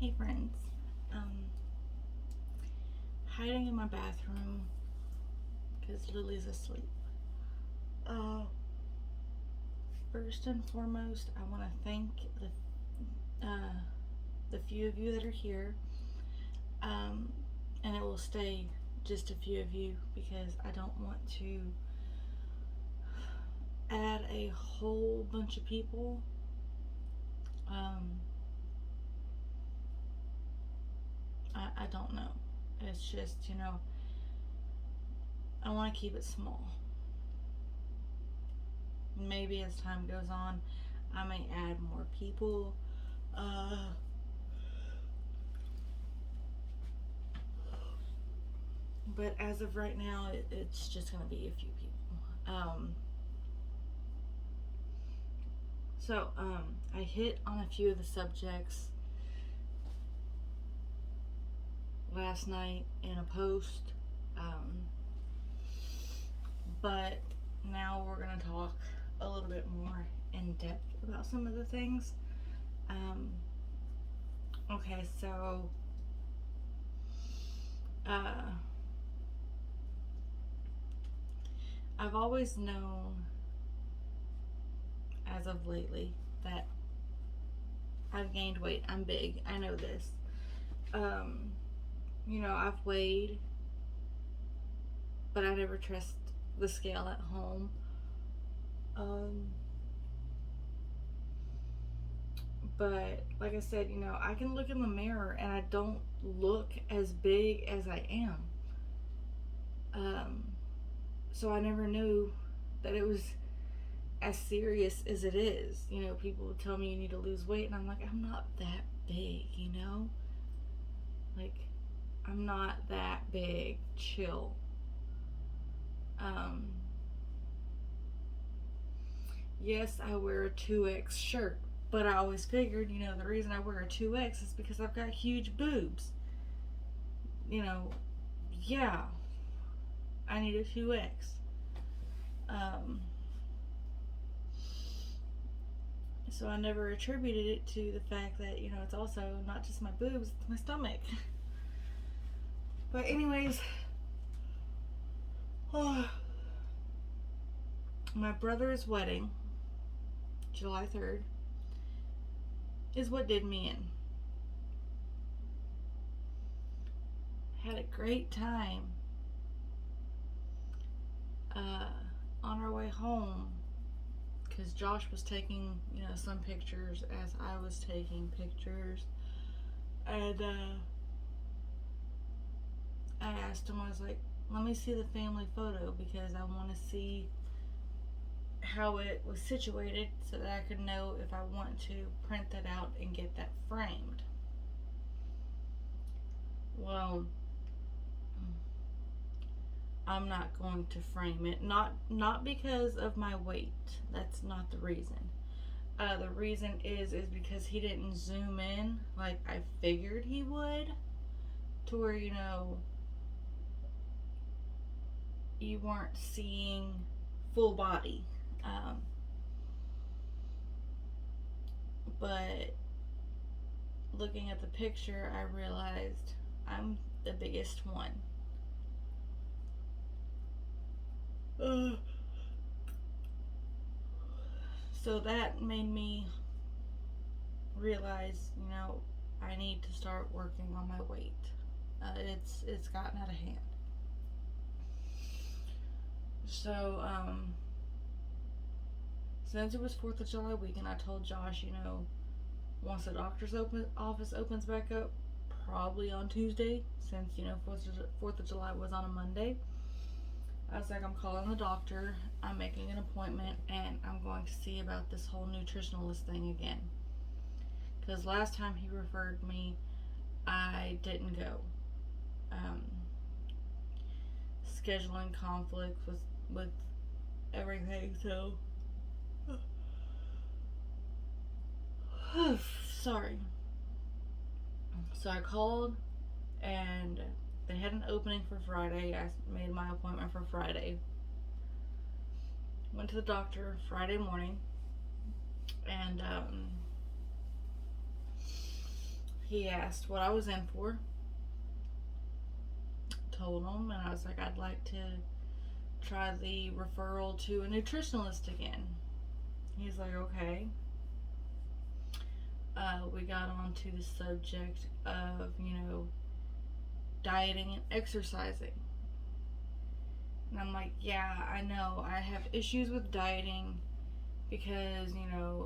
Hey friends, um, hiding in my bathroom because Lily's asleep. Uh, First and foremost, I want to thank the few of you that are here, um, and it will stay just a few of you because I don't want to add a whole bunch of people. Um, I don't know. It's just, I want to keep it small. Maybe as time goes on, I may add more people. Uh, but as of right now, it's just going to be a few people. I hit on a few of the subjects last night in a post, um, but now we're going to talk a little bit more in depth about some of the things. Um, okay, so uh, I've always known as of lately that I've gained weight. I'm big. I know this. Um, I've weighed, but I never trust the scale at home. Um, but like I said, I can look in the mirror and I don't look as big as I am. Um, so I never knew that it was as serious as it is. People would tell me you need to lose weight, and I'm like, I'm not that big. Like, I'm not that big. Chill. Um, yes, I wear a 2X shirt, but I always figured, the reason I wear a 2X is because I've got huge boobs. You know, yeah, I need a 2X. Um, so I never attributed it to the fact that, it's also not just my boobs, it's my stomach. But, anyways, my brother's wedding, July 3rd, is what did me in. Had a great time. On our way home, because Josh was taking, some pictures as I was taking pictures. And I asked him, I was like, let me see the family photo because I want to see how it was situated so that I could know if I want to print that out and get that framed. Well, I'm not going to frame it. Not because of my weight. That's not the reason. The reason is because he didn't zoom in like I figured he would, to where you weren't seeing full body. But looking at the picture, I realized I'm the biggest one. So that made me realize, I need to start working on my weight. It's gotten out of hand. So since it was 4th of July weekend, I told Josh, once the doctor's office opens back up, probably on Tuesday, since 4th of July was on a Monday. I was like, I'm calling the doctor, I'm making an appointment, and I'm going to see about this whole nutritionalist thing again. Because last time he referred me, I didn't go. Scheduling conflicts with everything, so. Sorry. So I called, and they had an opening for Friday. I made my appointment for Friday. Went to the doctor Friday morning, and he asked what I was in for. Told him, and I was like, I'd like to try the referral to a nutritionalist again. He's like, okay. We got on to the subject of, dieting and exercising. And I'm like, yeah, I know. I have issues with dieting because,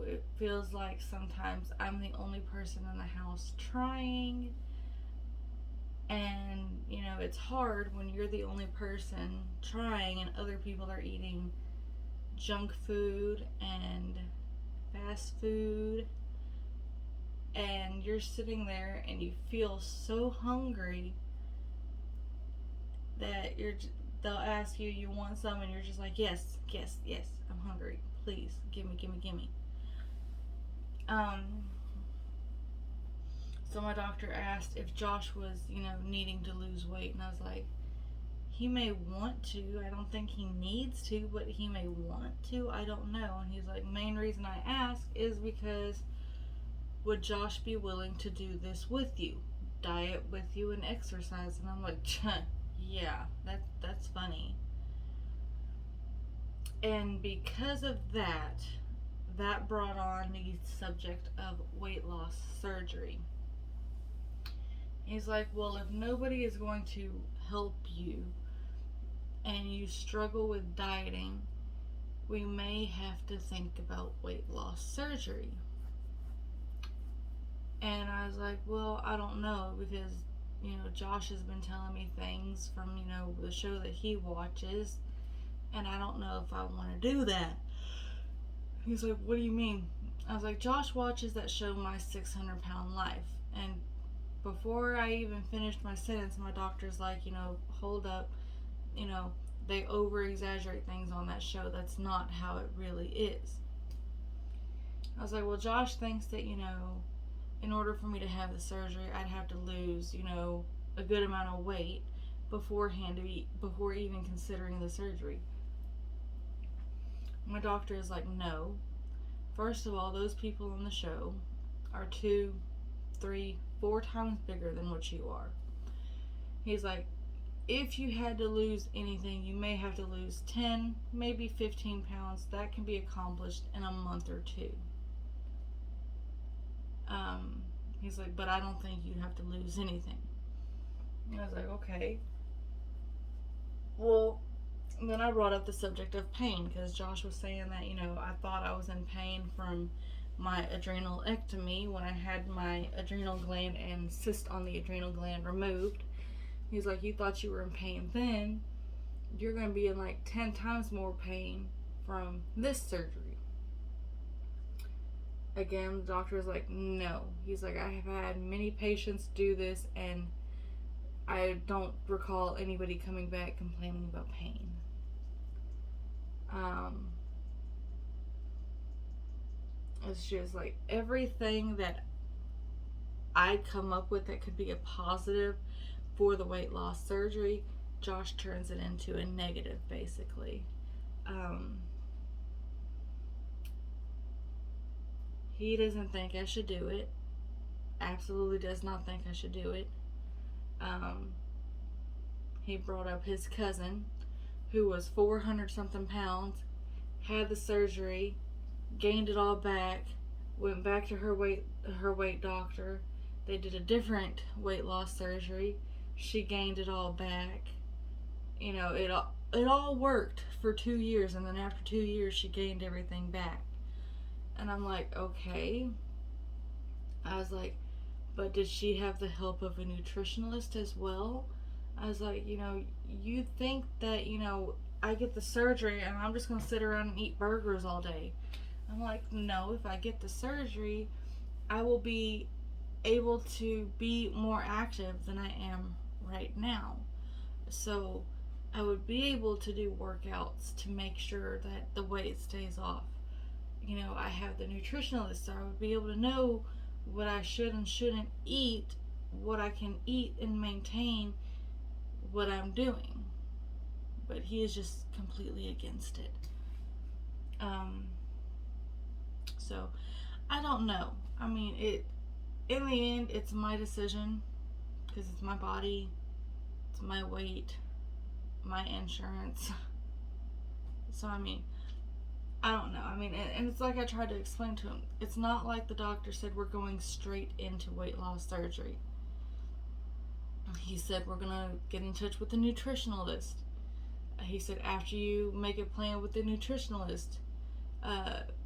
it feels like sometimes I'm the only person in the house trying. And, it's hard when you're the only person trying and other people are eating junk food and fast food. And you're sitting there and you feel so hungry that they'll ask you, you want some, and you're just like, yes, yes, yes, I'm hungry. Please, gimme, gimme, gimme. So my doctor asked if Josh was, needing to lose weight, and I was like, he may want to. I don't think he needs to, but he may want to. I don't know. And he's like, main reason I ask is because would Josh be willing to do this with you? Diet with you and exercise? And I'm like, yeah, that's funny. And because of that brought on the subject of weight loss surgery. He's like, well, if nobody is going to help you and you struggle with dieting, we may have to think about weight loss surgery. And I was like, well, I don't know, because, Josh has been telling me things from, the show that he watches, and I don't know if I want to do that. He's like, what do you mean? I was like, Josh watches that show, My 600-Pound Life. And before I even finished my sentence, my doctor's like, hold up, they over-exaggerate things on that show. That's not how it really is. I was like, well, Josh thinks that, in order for me to have the surgery, I'd have to lose, a good amount of weight beforehand before even considering the surgery. My doctor is like, no. First of all, those people on the show are 2, 3, 4 times bigger than what you are. He's like, if you had to lose anything, you may have to lose 10, maybe 15 pounds. That can be accomplished in a month or 2. He's like, but I don't think you'd have to lose anything. And I was like, okay. Well, then I brought up the subject of pain, because Josh was saying that, I thought I was in pain from my adrenalectomy when I had my adrenal gland and cyst on the adrenal gland removed. He's like, you thought you were in pain then. You're going to be in like 10 times more pain from this surgery. Again, the doctor was like, no. He's like, I have had many patients do this, and I don't recall anybody coming back complaining about pain. It's just like everything that I come up with that could be a positive for the weight loss surgery, Josh turns it into a negative, basically. He doesn't think I should do it. Absolutely does not think I should do it. He brought up his cousin, who was 400 something pounds, had the surgery, gained it all back, went back to her weight doctor. They did a different weight loss surgery. She gained it all back. It all worked for 2 years, and then after 2 years she gained everything back. And I'm like, okay. I was like, but did she have the help of a nutritionalist as well? I was like, you think that, I get the surgery and I'm just going to sit around and eat burgers all day. I'm like, no, if I get the surgery, I will be able to be more active than I am right now. So I would be able to do workouts to make sure that the weight stays off. I have the nutritionalist, so I would be able to know what I should and shouldn't eat, what I can eat and maintain what I'm doing. But he is just completely against it. So I don't know. I mean, in the end, it's my decision because it's my body, it's my weight, my insurance. So, I mean, I don't know. I mean, and it's like I tried to explain to him. It's not like the doctor said we're going straight into weight loss surgery. He said we're going to get in touch with the nutritionalist. He said after you make a plan with the nutritionalist,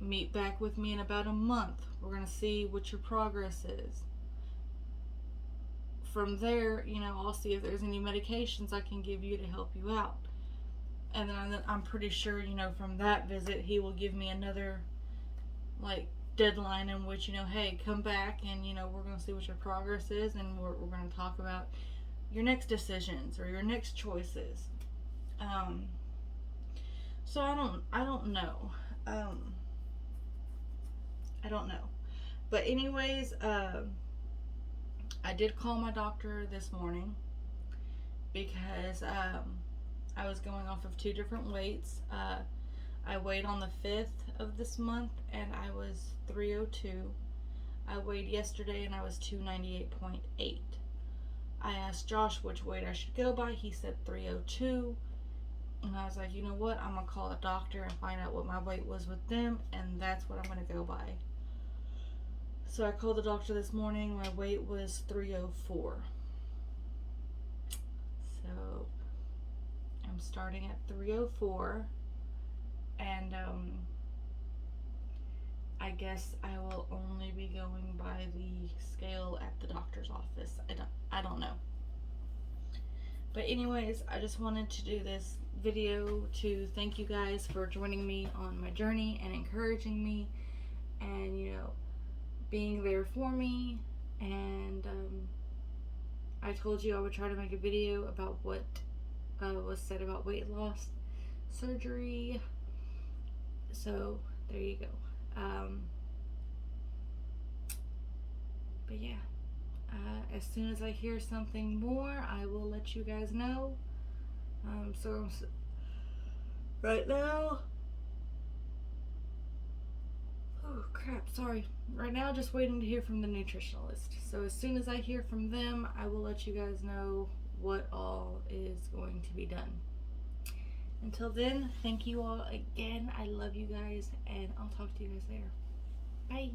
meet back with me in about a month. We're going to see what your progress is. From there, I'll see if there's any medications I can give you to help you out. And then I'm pretty sure, from that visit, he will give me another, deadline in which, hey, come back and, we're going to see what your progress is, and we're going to talk about your next decisions or your next choices. So I don't know. I don't know. But anyways, I did call my doctor this morning because I was going off of 2 different weights. I weighed on the 5th of this month and I was 302. I weighed yesterday and I was 298.8. I asked Josh which weight I should go by. He said 302. And I was like, you know what? I'm going to call a doctor and find out what my weight was with them, and that's what I'm going to go by. So I called the doctor this morning. My weight was 304. So I'm starting at 304. And I guess I will only be going by the scale at the doctor's office. I don't know. But anyways, I just wanted to do this video to thank you guys for joining me on my journey and encouraging me and, being there for me. And I told you I would try to make a video about what was said about weight loss surgery. So there you go. But yeah. As soon as I hear something more, I will let you guys know. So right now, oh crap, sorry. Right now, just waiting to hear from the nutritionalist. So as soon as I hear from them, I will let you guys know what all is going to be done. Until then, thank you all again. I love you guys, and I'll talk to you guys later. Bye.